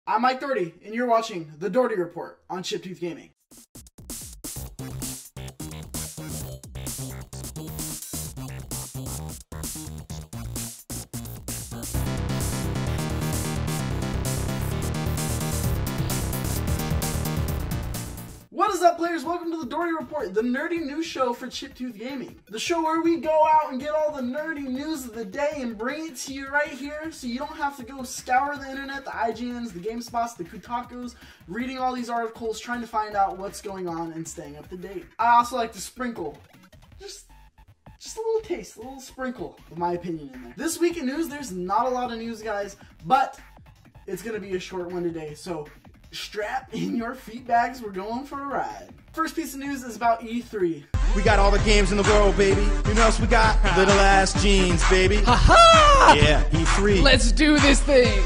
I'm Mike Doherty, and you're watching the Doherty Report on Chiptooth Gaming. What is up, players? Welcome to the Doherty Report, the nerdy news show for Chiptooth Gaming. The show where we go out and get all the nerdy news of the day and bring it to you right here so you don't have to go scour the internet, the IGNs, the GameSpots, the Kotakus, reading all these articles, trying to find out what's going on and staying up to date. I also like to sprinkle just a little taste, a little sprinkle of my opinion in there. This week in news, there's not a lot of news, guys, but it's going to be a short one today, so strap in your feet bags, we're going for a ride. First piece of news is about E3. We got all the games in the world, baby. You know what else we got? Little ass jeans, baby. Ha-ha! Yeah, E3. Let's do this thing.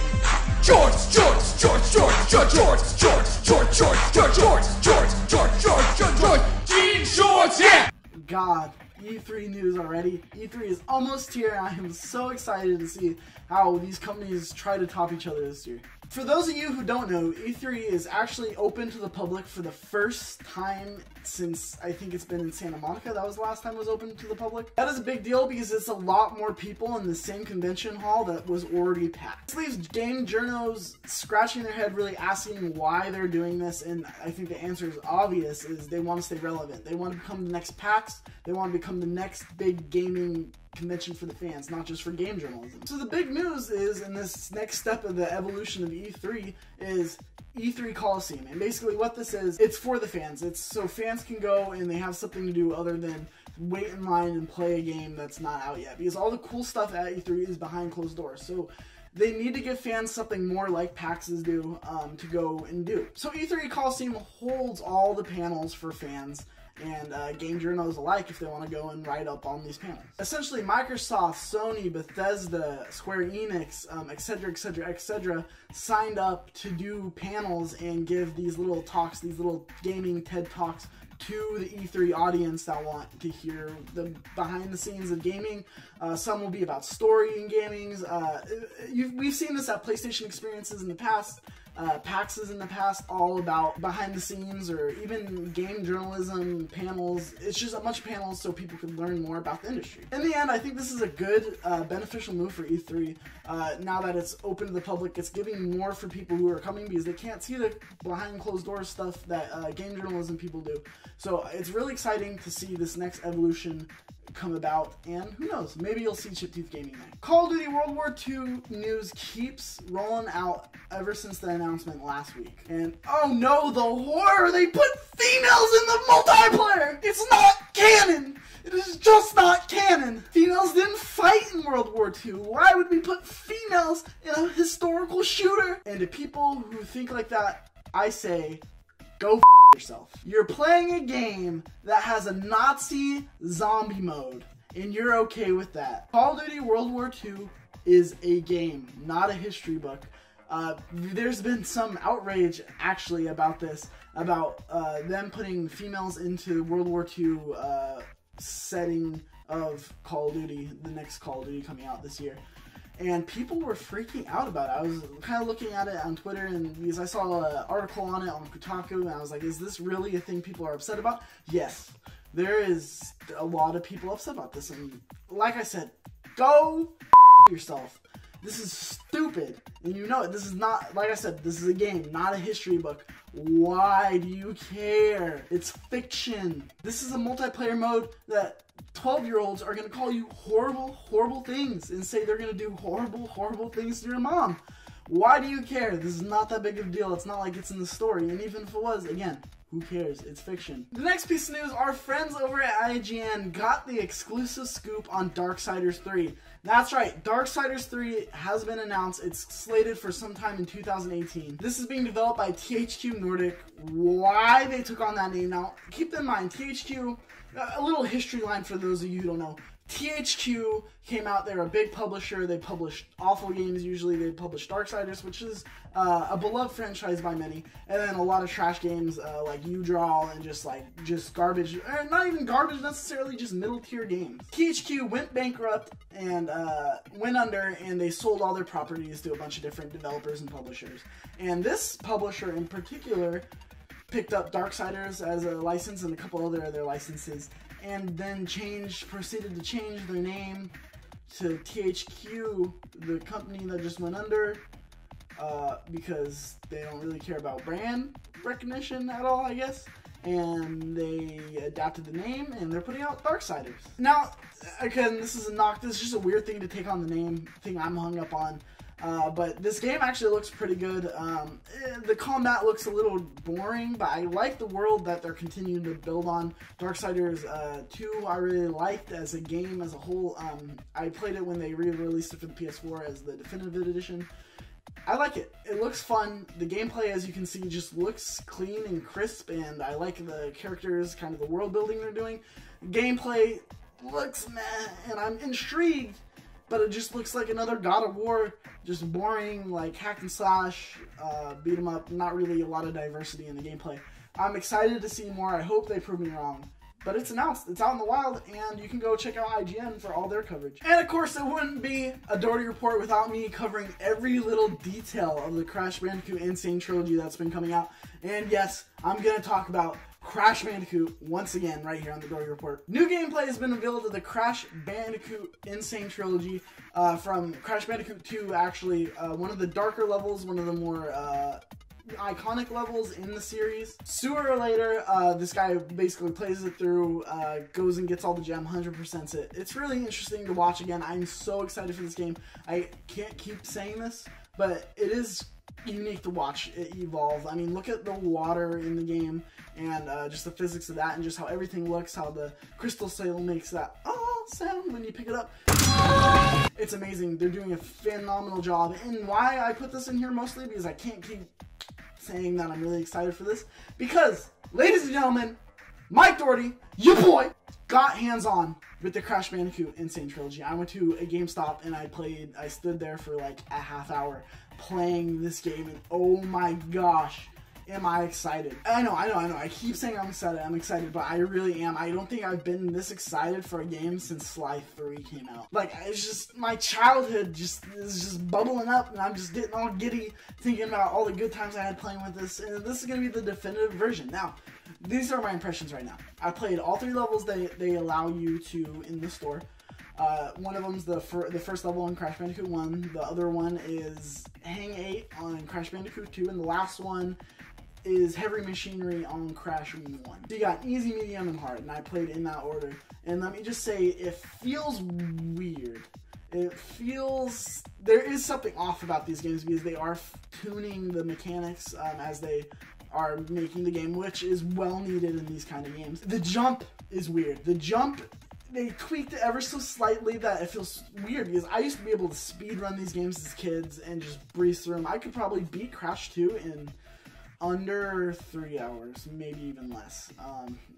George, jean shorts, yeah! God, E3 news already. E3 is almost here, and I am so excited to see how these companies try to top each other this year. For those of you who don't know, E3 is actually open to the public for the first time since I think it's been in Santa Monica. That was the last time it was open to the public. That is a big deal because it's a lot more people in the same convention hall that was already packed. This leaves game journos scratching their head, really asking why they're doing this, and I think the answer is obvious, is they want to stay relevant. They want to become the next PAX. They want to become the next big gaming convention for the fans, not just for game journalism. So the big news is, in this next step of the evolution of E3, is E3 Coliseum. And basically what this is, it's for the fans. It's so fans can go and they have something to do other than wait in line and play a game that's not out yet. Because all the cool stuff at E3 is behind closed doors. So they need to give fans something more like PAXs do to go and do. So E3 Coliseum holds all the panels for fans and game journals alike if they want to go and write up on these panels. Essentially, Microsoft, Sony, Bethesda, Square Enix, etc., signed up to do panels and give these little talks, these little gaming TED Talks to the E3 audience that want to hear the behind the scenes of gaming. Some will be about story in gaming. We've seen this at PlayStation Experiences in the past. PAXs in the past, all about behind the scenes or even game journalism panels. It's just a bunch of panels so people can learn more about the industry. In the end, I think this is a good, beneficial move for E3. Now that it's open to the public, it's giving more for people who are coming because they can't see the behind closed doors stuff that game journalism people do. So it's really exciting to see this next evolution come about, and who knows, maybe you'll see Chiptooth Gaming Night. Call of Duty World War II news keeps rolling out ever since the announcement last week. And oh no, the horror! They put females in the multiplayer! It's not canon! It is just not canon! Females didn't fight in World War II. Why would we put females in a historical shooter? And to people who think like that, I say, go f yourself. You're playing a game that has a Nazi zombie mode, and you're okay with that. Call of Duty World War II is a game, not a history book. There's been some outrage actually about this, about them putting females into World War II setting of Call of Duty, the next Call of Duty coming out this year. And people were freaking out about it. I was kind of looking at it on Twitter, and because I saw an article on it on Kotaku, and I was like, is this really a thing people are upset about? Yes, there is a lot of people upset about this. And like I said, go yourself. This is stupid. And you know it. This is not, like I said, this is a game, not a history book. Why do you care? It's fiction. This is a multiplayer mode that 12-year-olds are going to call you horrible, horrible things and say they're going to do horrible, horrible things to your mom. Why do you care? This is not that big of a deal. It's not like it's in the story. And even if it was, again, who cares? It's fiction. The next piece of news, our friends over at IGN got the exclusive scoop on Darksiders 3. That's right, Darksiders 3 has been announced. It's slated for sometime in 2018. This is being developed by THQ Nordic. Why they took on that name now, keep in mind, THQ, a little history line for those of you who don't know. THQ came out. They're a big publisher. They publish awful games usually. They publish Darksiders, which is a beloved franchise by many, and then a lot of trash games like U-Draw and just garbage, or not even garbage necessarily, just middle tier games. THQ went bankrupt and went under, and they sold all their properties to a bunch of different developers and publishers. And this publisher in particular picked up Darksiders as a license and a couple other of their licenses, and then proceeded to change their name to THQ, the company that just went under, because they don't really care about brand recognition at all, I guess. And they adapted the name, and they're putting out Darksiders. Now, again, this is a knock. This is just a weird thing to take on the name thing I'm hung up on. But this game actually looks pretty good. The combat looks a little boring, but I like the world that they're continuing to build on. Darksiders 2 I really liked as a game as a whole. I played it when they re-released it for the PS4 as the definitive edition. I like it. It looks fun. The gameplay, as you can see, just looks clean and crisp, and I like the characters, kind of the world building they're doing. Gameplay looks meh, and I'm intrigued, but it just looks like another God of War, just boring, like hack and slash, beat 'em up, not really a lot of diversity in the gameplay. I'm excited to see more. I hope they prove me wrong. But it's announced, it's out in the wild, and you can go check out IGN for all their coverage. And of course, it wouldn't be a Doherty Report without me covering every little detail of the Crash Bandicoot N-Sane Trilogy that's been coming out. And yes, I'm going to talk about Crash Bandicoot once again right here on the Doherty Report. New gameplay has been revealed to the Crash Bandicoot N-Sane Trilogy from Crash Bandicoot 2, actually. One of the darker levels, one of the more iconic levels in the series. Sooner or later, this guy basically plays it through, goes and gets all the gem, 100%s it. It's really interesting to watch again. I'm so excited for this game. I can't keep saying this, but it is unique to watch it evolve. I mean, look at the water in the game, and just the physics of that, and just how everything looks, how the crystal sail makes that sound when you pick it up. It's amazing. They're doing a phenomenal job. And why I put this in here mostly because I can't keep saying that I'm really excited for this, because, ladies and gentlemen, Mike Doherty, your boy, got hands-on with the Crash Bandicoot N-Sane Trilogy. I went to a GameStop and I stood there for like a half hour playing this game, and oh my gosh, am I excited. I know. I keep saying I'm excited, but I really am. I don't think I've been this excited for a game since Sly 3 came out. Like, it's just, my childhood is just bubbling up, and I'm just getting all giddy thinking about all the good times I had playing with this, and this is going to be the definitive version. Now, these are my impressions right now. I played all 3 levels they allow you to in the store. One of them's the first level on Crash Bandicoot 1, the other one is Hang 8 on Crash Bandicoot 2, and the last one is Heavy Machinery on Crash 1. So you got easy, medium, and hard, and I played in that order. And let me just say, it feels weird. It feels, there is something off about these games because they are tuning the mechanics as they are making the game, which is well needed in these kind of games. The jump is weird. The jump, they tweaked it ever so slightly that it feels weird, because I used to be able to speedrun these games as kids and just breeze through them. I could probably beat Crash 2 in under 3 hours, maybe even less.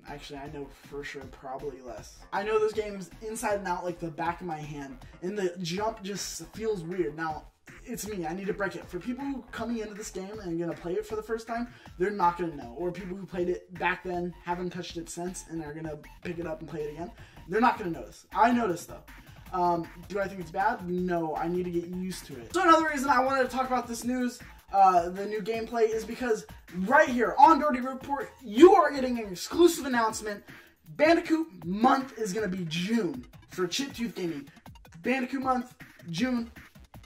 Actually, I know for sure probably less. I know those games inside and out like the back of my hand, and the jump just feels weird. Now, it's me, I need to break it. For people who coming into this game and gonna play it for the first time, they're not gonna know. Or people who played it back then, haven't touched it since, and are gonna pick it up and play it again, they're not gonna notice. I noticed though. Do I think it's bad? No, I need to get used to it. So another reason I wanted to talk about this news, the new gameplay, is because right here on Doherty Report, you are getting an exclusive announcement. Bandicoot Month is going to be June for Chip Tooth Gaming. Bandicoot Month, June.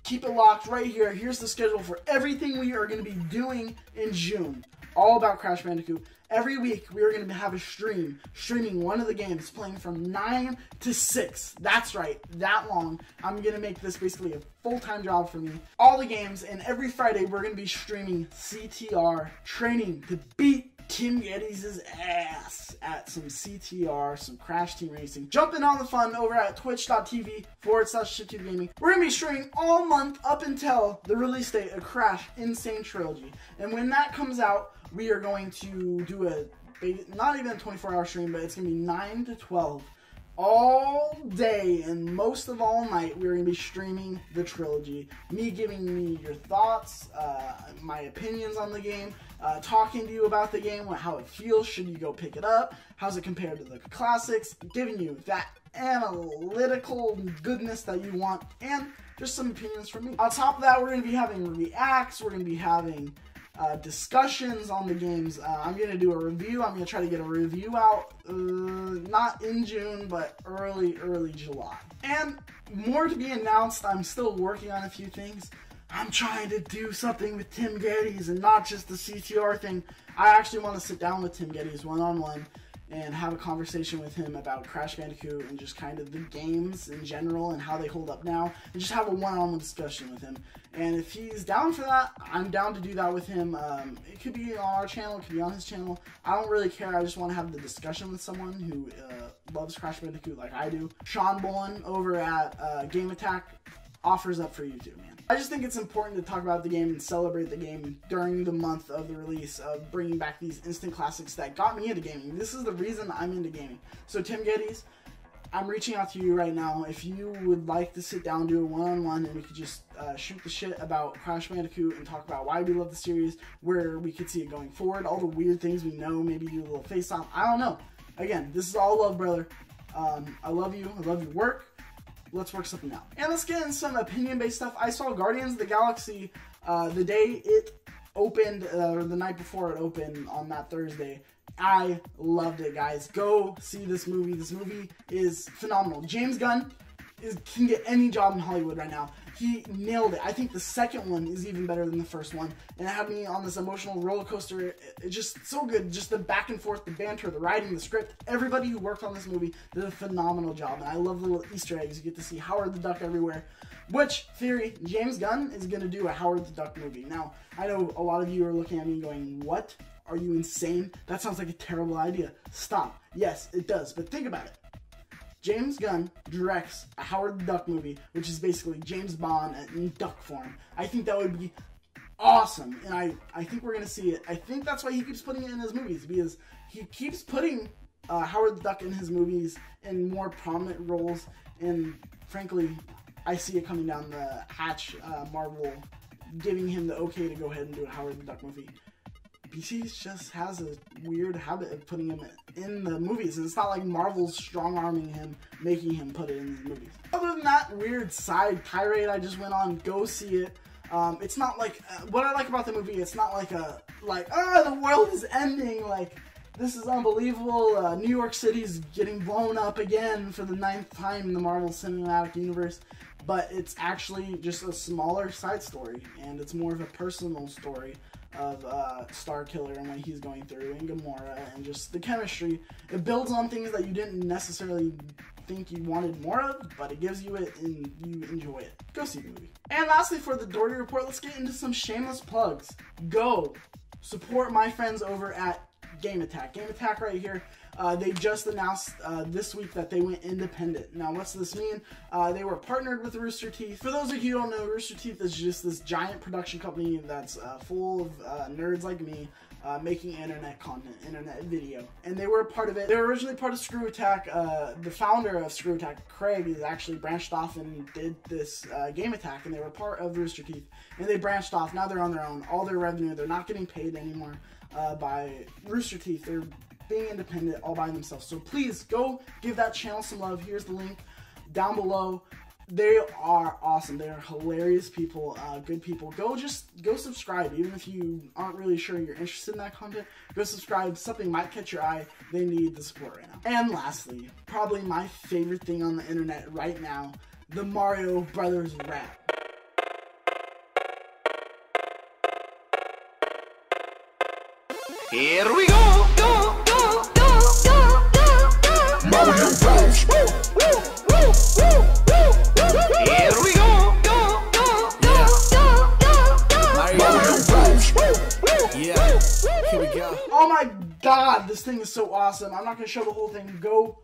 Keep it locked right here. Here's the schedule for everything we are going to be doing in June. All about Crash Bandicoot. Every week, we are going to have a streaming one of the games, playing from 9 to 6. That's right, that long. I'm going to make this basically a full-time job for me. All the games, and every Friday, we're going to be streaming CTR training to beat Tim Geddes' ass at some CTR, some Crash Team Racing. Jump in on the fun over at twitch.tv/ShipTubeGaming. We're going to be streaming all month up until the release date of Crash N-Sane Trilogy. And when that comes out, we are going to do not even a 24-hour stream, but it's going to be 9 to 12 all day and most of all night, we're going to be streaming the trilogy. Me giving me your thoughts, my opinions on the game, talking to you about the game, how it feels, should you go pick it up, how's it compared to the classics, giving you that analytical goodness that you want, and just some opinions from me. On top of that, we're going to be having reacts, we're going to be having discussions on the games. I'm going to do a review. I'm going to try to get a review out, not in June, but early July. And more to be announced. I'm still working on a few things. I'm trying to do something with Tim Geddes and not just the CTR thing. I actually want to sit down with Tim Geddes one-on-one and have a conversation with him about Crash Bandicoot and just kind of the games in general and how they hold up now, and just have a one-on-one discussion with him. And if he's down for that, I'm down to do that with him. It could be on our channel, it could be on his channel. I don't really care. I just want to have the discussion with someone who loves Crash Bandicoot like I do. Sean Bowen over at Game Attack offers up for you too, man. I just think it's important to talk about the game and celebrate the game during the month of the release of bringing back these instant classics that got me into gaming. This is the reason I'm into gaming. So Tim Geddes, I'm reaching out to you right now. If you would like to sit down, do a one-on-one, and we could just shoot the shit about Crash Bandicoot and talk about why we love the series, where we could see it going forward, all the weird things we know, maybe do a little face-off. I don't know. Again, this is all love, brother. I love you. I love your work. Let's work something out. And let's get into some opinion-based stuff. I saw Guardians of the Galaxy the day it opened, or the night before it opened on that Thursday. I loved it, guys. Go see this movie. This movie is phenomenal. James Gunn can get any job in Hollywood right now. He nailed it. I think the second one is even better than the first one. And it had me on this emotional roller coaster. It's just so good. Just the back and forth, the banter, the writing, the script. Everybody who worked on this movie did a phenomenal job. And I love the little Easter eggs. You get to see Howard the Duck everywhere. Which, theory, James Gunn is going to do a Howard the Duck movie. Now, I know a lot of you are looking at me going, what? Are you insane? That sounds like a terrible idea. Stop. Yes, it does. But think about it. James Gunn directs a Howard the Duck movie, which is basically James Bond in duck form. I think that would be awesome, and I think we're going to see it. I think that's why he keeps putting it in his movies, because he keeps putting Howard the Duck in his movies in more prominent roles, and frankly, I see it coming down the hatch, Marvel giving him the okay to go ahead and do a Howard the Duck movie. DC just has a weird habit of putting him in the movies, and it's not like Marvel's strong-arming him, making him put it in his movies. Other than that weird side tirade I just went on, go see it. It's not like, what I like about the movie, it's not like the world is ending, like, this is unbelievable, New York City's getting blown up again for the 9th time in the Marvel Cinematic Universe. But it's actually just a smaller side story, and it's more of a personal story of Starkiller and what he's going through, and Gamora, and just the chemistry. It builds on things that you didn't necessarily think you wanted more of, but it gives you it and you enjoy it. Go see the movie. And lastly, for the Doherty Report, let's get into some shameless plugs. Go support my friends over at Game Attack. Game Attack right here. They just announced this week that they went independent. Now, what's this mean? They were partnered with Rooster Teeth. For those of you who don't know, Rooster Teeth is just this giant production company that's full of nerds like me making internet content, internet video. And they were a part of it. They were originally part of Screw Attack. The founder of Screw Attack, Craig, is actually branched off and did this Game Attack, and they were part of Rooster Teeth. And they branched off. Now they're on their own. All their revenue, they're not getting paid anymore by Rooster Teeth. They're being independent all by themselves. So please go give that channel some love. Here's the link down below. They are awesome. They are hilarious people, good people. Go subscribe. Even if you aren't really sure you're interested in that content, go subscribe. Something might catch your eye. They need the support right now. And lastly, probably my favorite thing on the internet right now, the Mario Brothers rap. Here we go, go, go, go, go, go, go. Mario Bros. Here we go, go, go, go, go, go, go. Mario Bros. Yeah, here we go. Oh my god, this thing is so awesome. I'm not going to show the whole thing. Go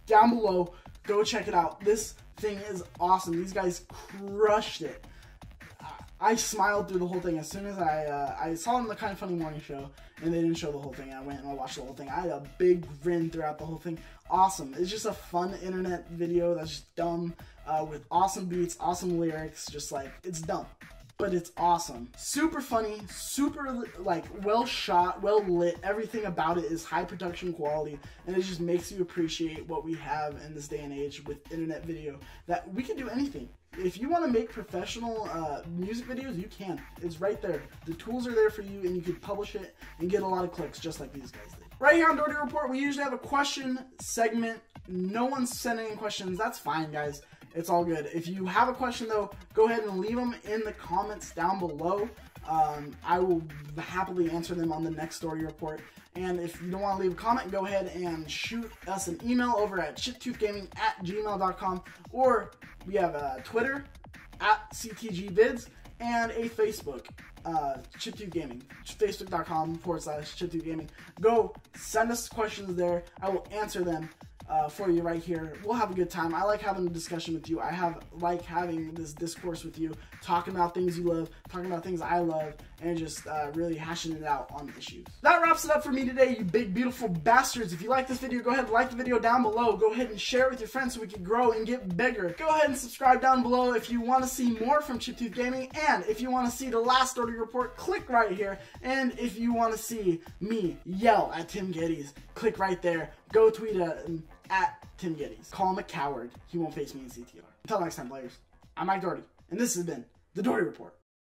down below. Go check it out. This thing is awesome. These guys crushed it. I smiled through the whole thing as soon as I saw them in the Kind of Funny morning show, and they didn't show the whole thing. I went and I watched the whole thing. I had a big grin throughout the whole thing. Awesome. It's just a fun internet video that's just dumb, with awesome beats, awesome lyrics. Just like, it's dumb, but it's awesome. Super funny, super like well shot, well lit. Everything about it is high production quality, and it just makes you appreciate what we have in this day and age with internet video, that we can do anything. If you want to make professional music videos, you can. It's right there. The tools are there for you, and you can publish it and get a lot of clicks just like these guys did. Right here on Doherty Report, we usually have a question segment. No one's sending in questions. That's fine, guys. It's all good. If you have a question, though, go ahead and leave them in the comments down below. I will happily answer them on the next Doherty Report. And if you don't want to leave a comment, go ahead and shoot us an email over at chiptoothgaming@gmail.com, or we have Twitter @CTGvids and a Facebook, Chiptooth Gaming, facebook.com/chiptoothgaming. Go send us questions there. I will answer them for you right here. We'll have a good time. I like having a discussion with you. Like having this discourse with you, talking about things you love, talking about things I love, and just really hashing it out on issues. That wraps it up for me today, you big beautiful bastards. If you like this video, go ahead and like the video down below. Go ahead and share it with your friends so we can grow and get bigger. Go ahead and subscribe down below if you want to see more from Chiptooth Gaming, and if you want to see the last Doherty Report, click right here. And if you want to see me yell at Tim Geddes, click right there. Go tweet at Tim Geddes. Call him a coward. He won't face me in CTR. Until next time, players, I'm Mike Doherty, and this has been the Doherty Report.